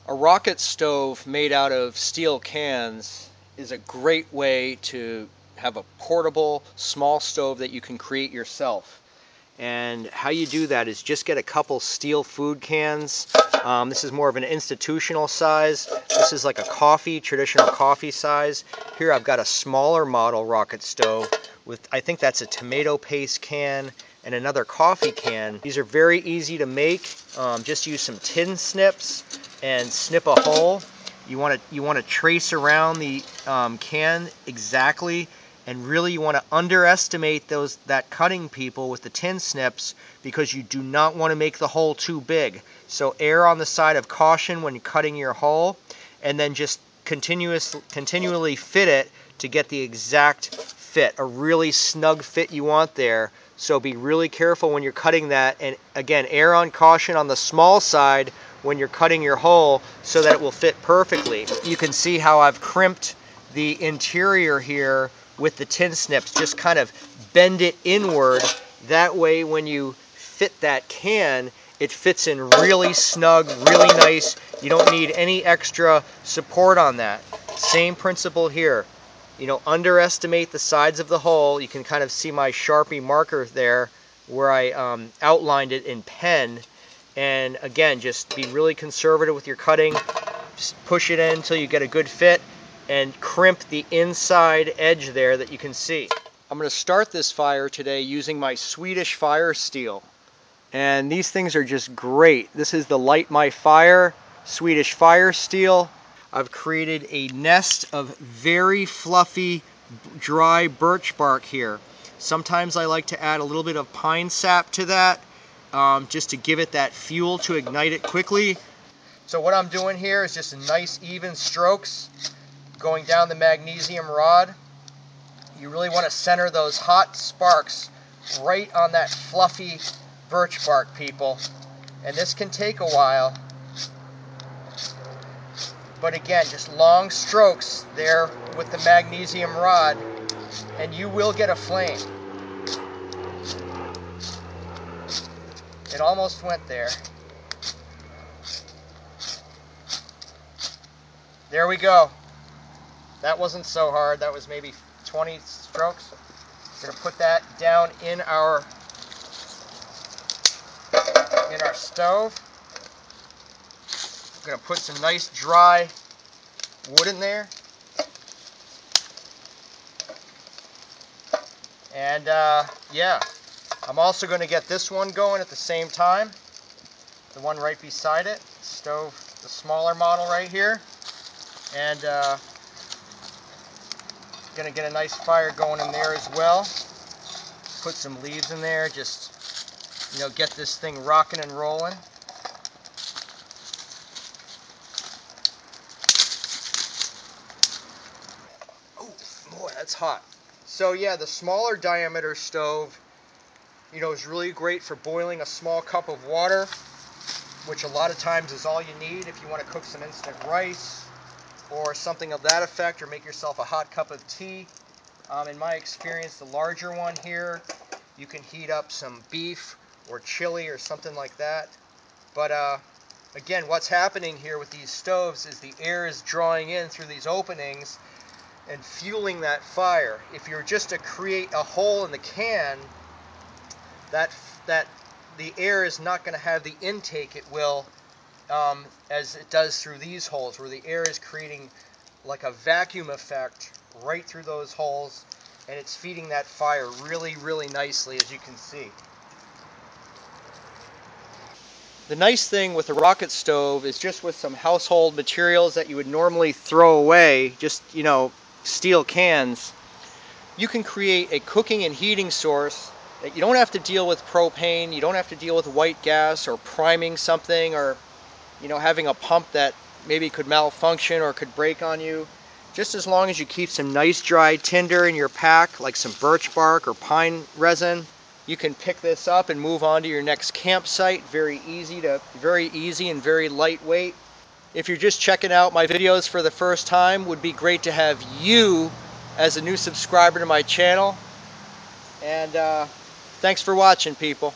A rocket stove made out of steel cans is a great way to have a portable small stove that you can create yourself. And how you do that is just get a couple steel food cans. This is more of an institutional size. This is like a traditional coffee size. Here I've got a smaller model rocket stove with, I think that's a tomato paste can and another coffee can. These are very easy to make. Just use some tin snips and snip a hole. You want to trace around the can exactly, and really you want to underestimate that cutting people with the tin snips, because you do not want to make the hole too big. So err on the side of caution when you're cutting your hole, and then just continually fit it to get the exact fit, a really snug fit you want there. So be really careful when you're cutting that, and again, err on caution on the small side when you're cutting your hole so that it will fit perfectly. You can see how I've crimped the interior here with the tin snips, just kind of bend it inward. That way when you fit that can, it fits in really snug, really nice. You don't need any extra support on that. Same principle here. Underestimate the sides of the hole. You can kind of see my Sharpie marker there where I outlined it in pen. And again, just be really conservative with your cutting. Just push it in until you get a good fit, and crimp the inside edge there that you can see. I'm going to start this fire today using my Swedish Firesteel. And these things are just great. This is the Light My Fire Swedish Firesteel. I've created a nest of very fluffy, dry birch bark here. Sometimes I like to add a little bit of pine sap to that, just to give it that fuel to ignite it quickly. So what I'm doing here is just nice even strokes going down the magnesium rod. You really want to center those hot sparks right on that fluffy birch bark, people. And this can take a while. But again, just long strokes there with the magnesium rod, and you will get a flame. It almost went there. There we go. That wasn't so hard. That was maybe 20 strokes. We're going to put that down in our stove. We're going to put some nice dry wood in there. And yeah, I'm also going to get this one going at the same time. The one right beside it. Stove, the smaller model right here. And going to get a nice fire going in there as well. Put some leaves in there, just get this thing rocking and rolling. Oh boy, that's hot. So yeah, the smaller diameter stove, is really great for boiling a small cup of water, which a lot of times is all you need if you want to cook some instant rice or something of that effect, or make yourself a hot cup of tea. In my experience, the larger one here, you can heat up some beef or chili or something like that. But again, what's happening here with these stoves is the air is drawing in through these openings and fueling that fire. If you're just to create a hole in the can, that the air is not going to have the intake it will as it does through these holes, where the air is creating like a vacuum effect right through those holes, and it's feeding that fire really, really nicely, as you can see. The nice thing with a rocket stove is, just with some household materials that you would normally throw away, just, steel cans, you can create a cooking and heating source that you don't have to deal with propane, you don't have to deal with white gas or priming something, or having a pump that maybe could malfunction or could break on you. Just as long as you keep some nice dry tinder in your pack, like some birch bark or pine resin, you can pick this up and move on to your next campsite. Very easy and very lightweight. If you're just checking out my videos for the first time, would be great to have you as a new subscriber to my channel. And thanks for watching, people.